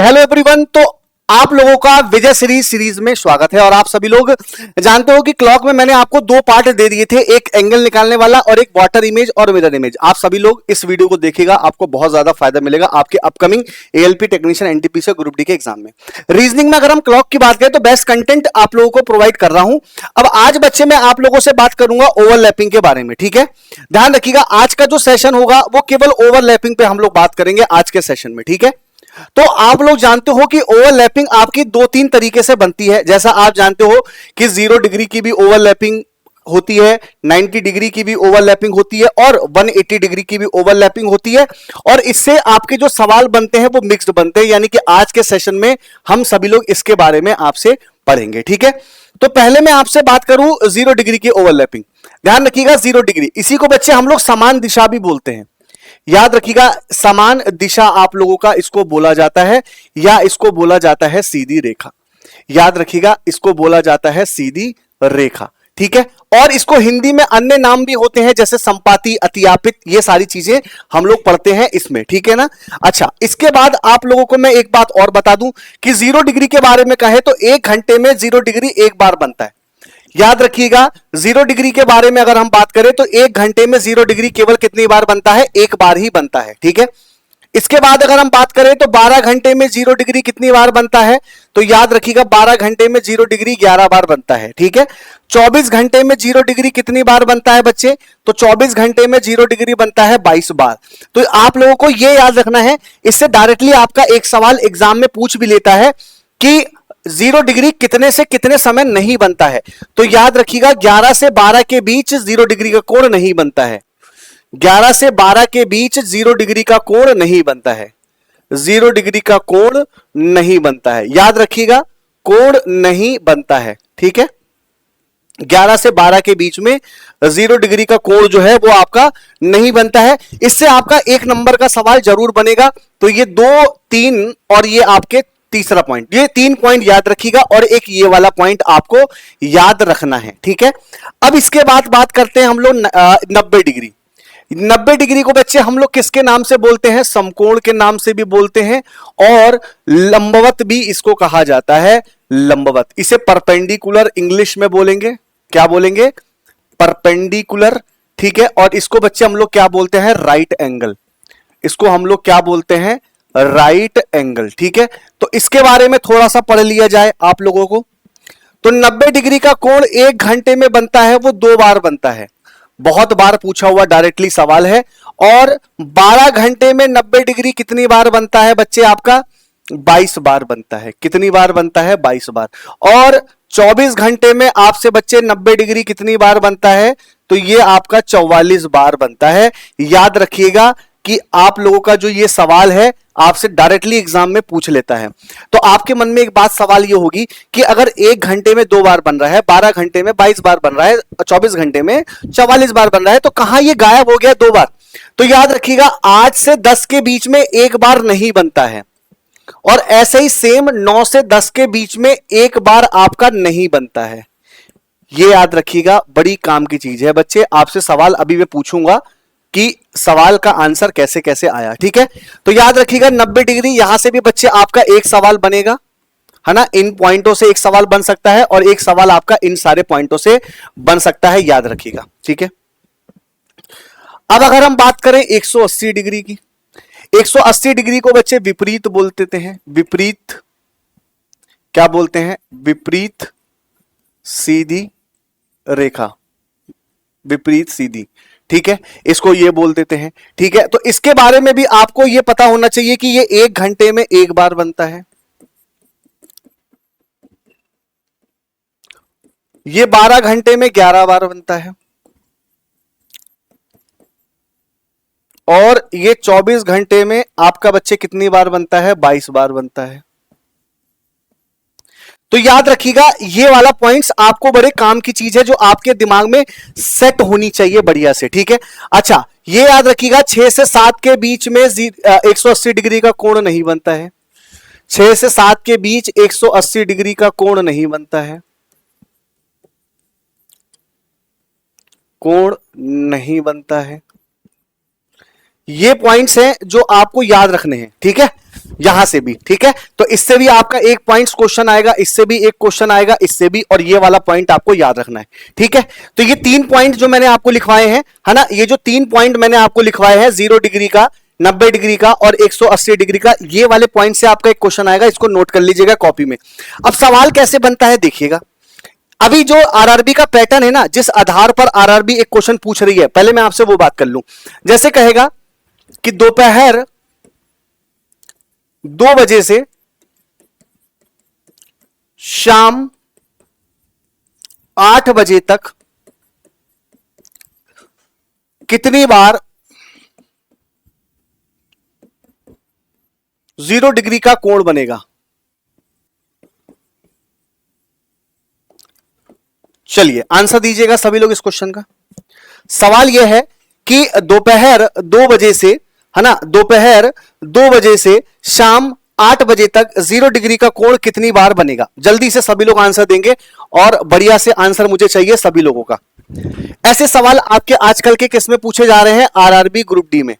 Hello everyone. तो आप लोगों का विजय सीरीज में स्वागत है। और आप सभी लोग जानते हो कि क्लॉक में मैंने आपको दो पार्ट दे दिए थे, एक एंगल निकालने वाला और एक वाटर इमेज और मिरर इमेज। आप सभी लोग इस वीडियो को देखिएगा, आपको बहुत ज्यादा फायदा मिलेगा आपके upcoming ALP technician NTPC group D के एग्जाम में। रीजनिंग में अगर हम क्लॉक की बात करें तो बेस्ट कंटेंट आप लोगों को प्रोवाइड कर रहा हूं। अब आज बच्चे मैं आप लोगों से बात करूंगा ओवरलैपिंग के बारे में। ठीक है, ध्यान रखिएगा, आज का जो सेशन होगा वो केवल ओवरलैपिंग पे हम लोग बात करेंगे आज के सेशन में। ठीक है, तो आप लोग जानते हो कि ओवरलैपिंग आपकी दो तीन तरीके से बनती है। जैसा आप जानते हो कि 0 डिग्री की भी ओवरलैपिंग होती है, 90 डिग्री की भी ओवरलैपिंग होती है और 180 डिग्री की भी ओवरलैपिंग होती है। और इससे आपके जो सवाल बनते हैं वो मिक्स्ड बनते हैं, यानी कि आज के सेशन में हम सभी लोग इसके बारे में आपसे पढ़ेंगे। ठीक है, तो पहले मैं आपसे बात करूं 0 डिग्री की ओवरलैपिंग। ध्यान रखिएगा, 0 डिग्री, इसी को बच्चे हम लोग समान दिशा भी बोलते हैं। याद रखिएगा, समान दिशा आप लोगों का इसको बोला जाता है, या इसको बोला जाता है सीधी रेखा। याद रखिएगा, इसको बोला जाता है सीधी रेखा। ठीक है, और इसको हिंदी में अन्य नाम भी होते हैं, जैसे संपाती, अतियापित, ये सारी चीजें हम लोग पढ़ते हैं इसमें। ठीक है ना। अच्छा, इसके बाद आप लोगों को मैं एक बात और बता दूं कि 0 डिग्री के बारे में कहे तो 1 घंटे में 0 डिग्री एक बार बनता है। याद रखिएगा, 0 डिग्री के बारे में अगर हम बात करें तो 1 घंटे में 0 डिग्री केवल कितनी बार बनता है? एक बार ही बनता है। ठीक है, इसके बाद अगर हम बात करें तो 12 घंटे में 0 डिग्री कितनी बार बनता है? तो याद रखिएगा, 12 घंटे में 0 डिग्री 11 बार बनता है। ठीक है, 24 घंटे में 0 डिग्री कितनी बार बनता है बच्चे? तो 24 घंटे में 0 डिग्री बनता है 22 बार। तो आप लोगों को यह याद रखना है, इससे डायरेक्टली आपका एक सवाल एग्जाम में पूछ भी लेता है कि 0 डिग्री कितने से कितने समय नहीं बनता है। तो याद रखिएगा, 11 से 12 के बीच 0 डिग्री का कोण नहीं बनता है। 11 से 12 के बीच 0 डिग्री का कोण नहीं बनता है। 0 डिग्री का कोण नहीं बनता है, याद रखिएगा, कोण नहीं बनता है। ठीक है, 11 से 12 के बीच में 0 डिग्री का कोण जो है वो आपका नहीं बनता है। इससे आपका 1 नंबर का सवाल जरूर बनेगा। तो ये 2, 3 और ये आपके तीसरा पॉइंट, ये 3 पॉइंट याद रखिएगा और एक ये वाला पॉइंट आपको याद रखना है। ठीक है, अब इसके बाद बात करते हैं हम लोग 90 डिग्री। 90 डिग्री को बच्चे हम लोग किसके नाम से बोलते हैं? समकोण के नाम से भी बोलते हैं और लंबवत भी इसको कहा जाता है। लंबवत, इसे परपेंडिकुलर इंग्लिश में बोलेंगे। क्या बोलेंगे? परपेंडिकुलर। ठीक है, और इसको बच्चे हम लोग क्या बोलते हैं? Right angle. इसको हम लोग क्या बोलते हैं? Right angle. ठीक है, तो इसके बारे में थोड़ा सा पढ़ लिया जाए आप लोगों को। तो 90 डिग्री का कोण 1 घंटे में बनता है, वो 2 बार बनता है। बहुत बार पूछा हुआ डायरेक्टली सवाल है। और 12 घंटे में 90 डिग्री कितनी बार बनता है बच्चे? आपका 22 बार बनता है। कितनी बार बनता है? 22 बार। और 24 घंटे में आपसे बच्चे 90 डिग्री कितनी बार बनता है? तो ये आपका 44 बार बनता है। याद रखिएगा कि आप लोगों का जो ये सवाल है आपसे डायरेक्टली एग्जाम में पूछ लेता है। तो आपके मन में एक बात सवाल ये होगी कि अगर 1 घंटे में 2 बार बन रहा है, 12 घंटे में 22 बार बन रहा है, 24 घंटे में 44 बार बन रहा है, तो कहां ये गायब हो गया 2 बार? तो याद रखिएगा, 8 से 10 के बीच में 1 बार नहीं बनता है। और ऐसे ही सेम 9 से 10 के बीच में 1 बार आपका नहीं बनता है। ये याद रखिएगा, बड़ी काम की चीज है बच्चे। आपसे सवाल अभी मैं पूछूंगा कि सवाल का आंसर कैसे कैसे आया। ठीक है, तो याद रखिएगा 90 डिग्री, यहां से भी बच्चे आपका एक सवाल बनेगा, है ना। इन पॉइंटों से एक सवाल बन सकता है और एक सवाल आपका इन सारे पॉइंटों से बन सकता है, याद रखिएगा। ठीक है, अब अगर हम बात करें 180 डिग्री की, 180 डिग्री को बच्चे विपरीत बोलते हैं। विपरीत क्या बोलते हैं? विपरीत सीधी रेखा, विपरीत सीधी। ठीक है, इसको ये बोल देते हैं। ठीक है, तो इसके बारे में भी आपको ये पता होना चाहिए कि ये 1 घंटे में 1 बार बनता है, ये 12 घंटे में 11 बार बनता है, और ये 24 घंटे में आपका बच्चे कितनी बार बनता है? 22 बार बनता है। तो याद रखिएगा, ये वाला पॉइंट्स आपको बड़े काम की चीज है जो आपके दिमाग में सेट होनी चाहिए बढ़िया से। ठीक है, अच्छा, ये याद रखिएगा, 6 से 7 के बीच में 180 डिग्री का कोण नहीं बनता है। 6 से 7 के बीच 180 डिग्री का कोण नहीं बनता है, कोण नहीं बनता है। ये पॉइंट्स हैं जो आपको याद रखने हैं, ठीक है, यहां से भी, ठीक है। तो इससे भी आपका एक पॉइंट्स क्वेश्चन आएगा, इससे भी एक क्वेश्चन आएगा, इससे भी, और ये वाला पॉइंट आपको याद रखना है, ठीक है। तो ये 3 पॉइंट जो मैंने आपको लिखवाए हैं, है ना, ये जो 3 पॉइंट मैंने आपको लिखवाए हैं, 0 डिग्री का, 90 डिग्री का और 180 डिग्री का, ये वाले पॉइंट से आपका एक क्वेश्चन आएगा, इसको नोट कर लीजिएगा कॉपी में। अब सवाल कैसे बनता है देखिएगा। अभी जो आरआरबी का पैटर्न है ना, जिस आधार पर आरआरबी एक क्वेश्चन पूछ रही है, पहले मैं आपसे वो बात कर लूं। जैसे कहेगा कि दोपहर 2 बजे से शाम 8 बजे तक कितनी बार 0 डिग्री का कोण बनेगा। चलिए आंसर दीजिएगा सभी लोग इस क्वेश्चन का। सवाल यह है कि दोपहर 2 बजे से, है ना, दोपहर 2 बजे से शाम 8 बजे तक 0 डिग्री का कोण कितनी बार बनेगा। जल्दी से सभी लोग आंसर देंगे और बढ़िया से आंसर मुझे चाहिए सभी लोगों का। ऐसे सवाल आपके आजकल के किस में पूछे जा रहे हैं, आरआरबी ग्रुप डी में।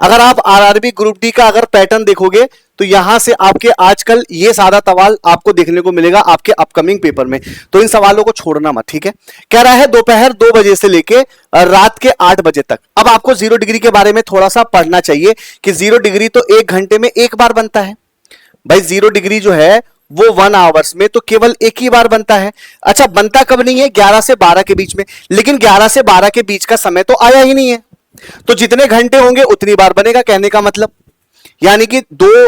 अगर आप आरआरबी ग्रुप डी का अगर पैटर्न देखोगे तो यहां से आपके आजकल ये सारा सवाल आपको देखने को मिलेगा आपके अपकमिंग पेपर में। तो इन सवालों को छोड़ना मत, ठीक है। कह रहा है दोपहर 2 बजे से लेके रात के 8 बजे तक। अब आपको 0 डिग्री के बारे में थोड़ा सा पढ़ना चाहिए कि 0 डिग्री तो 1 घंटे में एक बार बनता है भाई। 0 डिग्री जो है वो 1 आवर्स में तो केवल एक ही बार बनता है। अच्छा, बनता कब नहीं है, 11 से 12 के बीच में। लेकिन 11 से 12 के बीच का समय तो आया ही नहीं है, तो जितने घंटे होंगे उतनी बार बनेगा, कहने का मतलब। यानी कि 2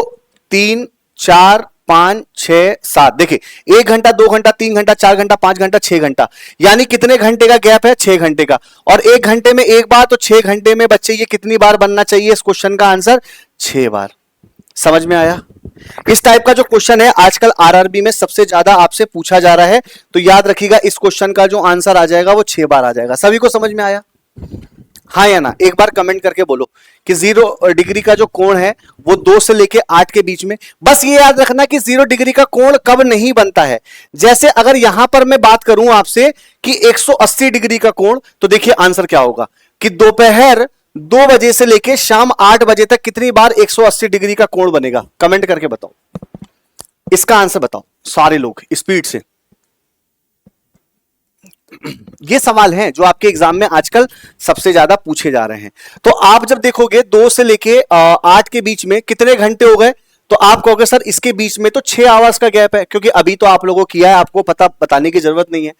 3 4 5 6 7, देखिए 1 घंटा 2 घंटा 3 घंटा 4 घंटा 5 घंटा 6 घंटा, यानी कितने घंटे का गैप है, 6 घंटे का। और 1 घंटे में एक बार, तो 6 घंटे में बच्चे ये कितनी बार बनना चाहिए, इस क्वेश्चन का आंसर 6 बार। समझ में आया। इस टाइप का जो क्वेश्चन है आजकल आरआरबी में सबसे ज्यादा आपसे पूछा जा रहा है, तो याद रखिएगा इस क्वेश्चन का जो आंसर आ जाएगा वो 6 बार आ जाएगा। सभी को समझ में आया, हाँ या ना, एक बार कमेंट करके बोलो कि 0 डिग्री का जो कोण है वो 2 से लेके 8 के बीच में। बस ये याद रखना कि 0 डिग्री का कोण कब नहीं बनता है। जैसे अगर यहां पर मैं बात करूं आपसे कि 180 डिग्री का कोण, तो देखिए आंसर क्या होगा कि दोपहर 2 बजे से लेके शाम 8 बजे तक कितनी बार 180 डिग्री का कोण बनेगा। कमेंट करके बताओ, इसका आंसर बताओ सारे लोग स्पीड से। ये सवाल हैं जो आपके एग्जाम में आजकल सबसे ज्यादा पूछे जा रहे हैं। तो आप जब देखोगे 2 से लेके 8 के बीच में कितने घंटे हो गए, तो आप कहोगे सर इसके बीच में तो 6 आवर्स का गैप है, क्योंकि अभी तो आप लोगों को किया है, आपको पता बताने की जरूरत नहीं है।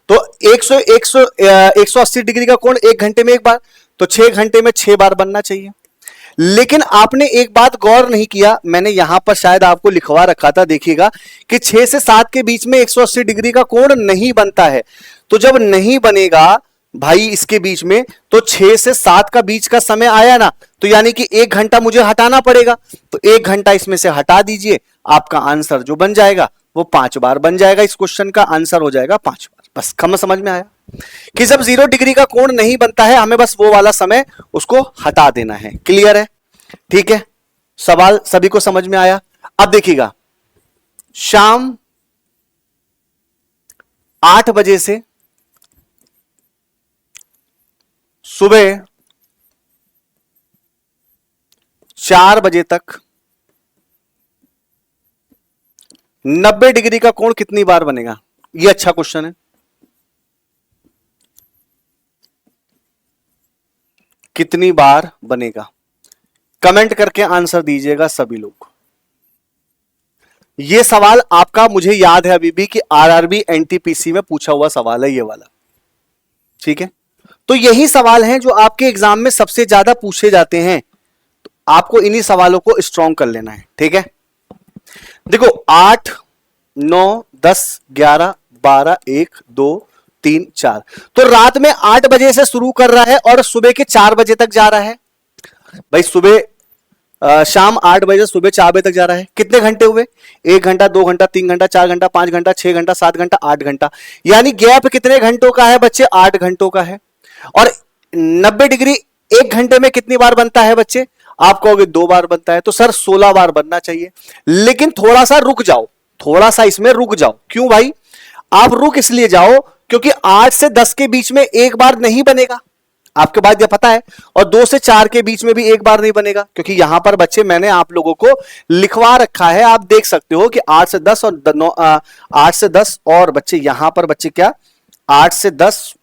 तो 180 डिग्री का कोण 1 घंटे में एक बार, तो 6 घंटे में 6 बार बनना चाहिए। लेकिन आपने एक बात गौर नहीं किया, मैंने यहां पर शायद आपको लिखवा रखा था, देखिएगा कि 6 से 7 के बीच में 180 डिग्री का कोण नहीं बनता है। तो जब नहीं बनेगा भाई इसके बीच में, तो 6 से 7 का बीच का समय आया ना, तो यानी कि 1 घंटा मुझे हटाना पड़ेगा। तो 1 घंटा इसमें से हटा दीजिए, आपका आंसर जो बन जाएगा वो 5 बार बन जाएगा। इस क्वेश्चन का आंसर हो जाएगा 5 बार। बस कम समझ में आया कि जब 0 डिग्री का कोण नहीं बनता है, हमें बस वो वाला समय उसको हटा देना है। क्लियर है, ठीक है। सवाल सभी को समझ में आया। अब देखिएगा, शाम 8 बजे से सुबह 4 बजे तक 90 डिग्री का कोण कितनी बार बनेगा। ये अच्छा क्वेश्चन है। कितनी बार बनेगा, कमेंट करके आंसर दीजिएगा सभी लोग। ये सवाल आपका मुझे याद है अभी भी कि आरआरबी एनटीपीसी में पूछा हुआ सवाल है ये वाला, ठीक है। तो यही सवाल हैं जो आपके एग्जाम में सबसे ज्यादा पूछे जाते हैं, तो आपको इन्हीं सवालों को स्ट्रॉन्ग कर लेना है, ठीक है। देखो 8 9 10 11 12 1 2 3 4, तो रात में 8 बजे से शुरू कर रहा है और सुबह के 4 बजे तक जा रहा है। भाई सुबह शाम 8 बजे से सुबह 4 बजे तक जा रहा है, कितने घंटे हुए, 1 घंटा 2 घंटा 3 घंटा 4 घंटा 5 घंटा 6 घंटा 7 घंटा 8 घंटा, यानी गैप कितने घंटों का है बच्चे, 8 घंटों का है। और 90 डिग्री 1 घंटे में कितनी बार बनता है बच्चे, आप कहोगे 2 बार बनता है, तो सर 16 बार बनना चाहिए। लेकिन थोड़ा सा रुक जाओ, थोड़ा सा इसमें रुक जाओ। क्यों भाई, आप रुक इसलिए जाओ क्योंकि 8 से 10 के बीच में एक बार नहीं बनेगा। आपके पास ये पता है। और 2 से 4 के बीच में भी एक बार नहीं बनेगा, क्योंकि यहां पर बच्चे मैंने आप लोगों को लिखवा रखा है, आप देख सकते हो कि 8 से 10 और 8 से 10 और बच्चे यहां पर बच्चे क्या 8 से 10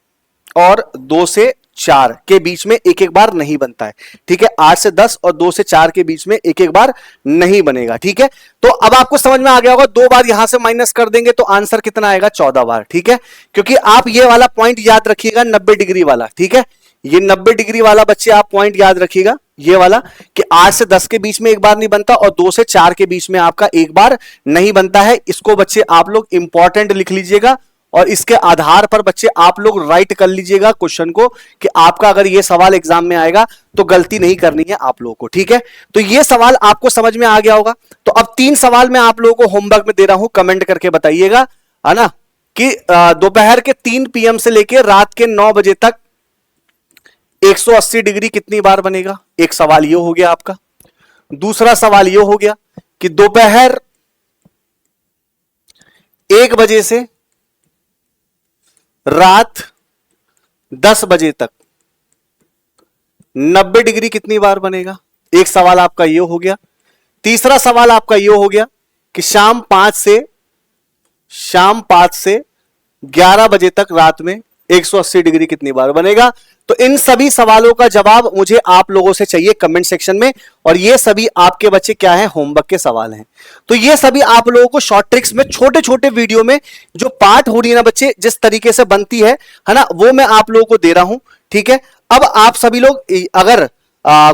और 2 से 4 के बीच में एक एक बार नहीं बनता है। ठीक है, 8 से 10 और 2 से 4 के बीच में एक एक बार नहीं बनेगा। ठीक है, तो अब आपको समझ में आ गया होगा, 2 बार यहां से माइनस कर देंगे तो आंसर कितना आएगा 14 बार। ठीक है, क्योंकि आप ये वाला पॉइंट याद रखिएगा 90 डिग्री वाला। ठीक है, ये 90 डिग्री वाला बच्चे आप पॉइंट याद रखिएगा, ये वाला कि 8 से 10 के बीच में एक बार नहीं बनता और 2 से 4 के बीच में आपका एक बार नहीं बनता है। इसको बच्चे आप लोग इंपॉर्टेंट लिख लीजिएगा और इसके आधार पर बच्चे आप लोग राइट कर लीजिएगा क्वेश्चन को कि आपका अगर ये सवाल एग्जाम में आएगा तो गलती नहीं करनी है आप लोगों को। ठीक है, तो ये सवाल आपको समझ में आ गया होगा। तो अब 3 सवाल मैं आप लोगों को होमवर्क में दे रहा हूं, कमेंट करके बताइएगा, है ना, कि दोपहर के 3 PM से लेकर रात के 9 बजे तक 180 डिग्री कितनी बार बनेगा। एक सवाल ये हो गया आपका। दूसरा सवाल ये हो गया कि दोपहर 1 बजे से रात 10 बजे तक 90 डिग्री कितनी बार बनेगा। एक सवाल आपका ये हो गया। तीसरा सवाल आपका ये हो गया कि शाम 5 से 11 बजे तक रात में 180 डिग्री कितनी बार बनेगा। तो इन सभी सवालों का जवाब मुझे आप लोगों से चाहिए कमेंट सेक्शन में, और ये सभी आपके बच्चे क्या हैं, होमवर्क के सवाल हैं। तो ये सभी आप लोगों को शॉर्ट ट्रिक्स में छोटे छोटे वीडियो में जो पार्ट हो रही है ना बच्चे, जिस तरीके से बनती है ना, वो मैं आप लोगों को दे रहा हूं। ठीक है, अब आप सभी लोग अगर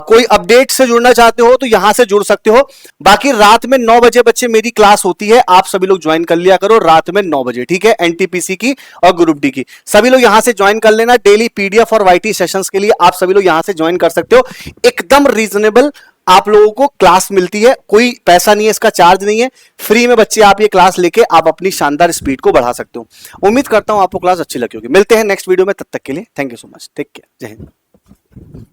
कोई अपडेट से जुड़ना चाहते हो तो यहां से जुड़ सकते हो। बाकी रात में 9 बजे बच्चे मेरी क्लास होती है, आप सभी लोग ज्वाइन कर लिया करो रात में 9 बजे। ठीक है, एनटीपीसी की और ग्रुप डी की सभी लोग यहां से ज्वाइन कर लेना। डेली पीडीएफ और वाईटी सेशंस के लिए आप सभी लोग यहां से ज्वाइन कर सकते हो। एकदम रीजनेबल आप लोगों को क्लास मिलती है, कोई पैसा नहीं है, इसका चार्ज नहीं है, फ्री में बच्चे आप ये क्लास लेके आप अपनी शानदार स्पीड को बढ़ा सकते हो। उम्मीद करता हूं आपको क्लास अच्छी लगी होगी। मिलते हैं नेक्स्ट वीडियो में, तब तक के लिए thank you so much, take care, जय हिंद।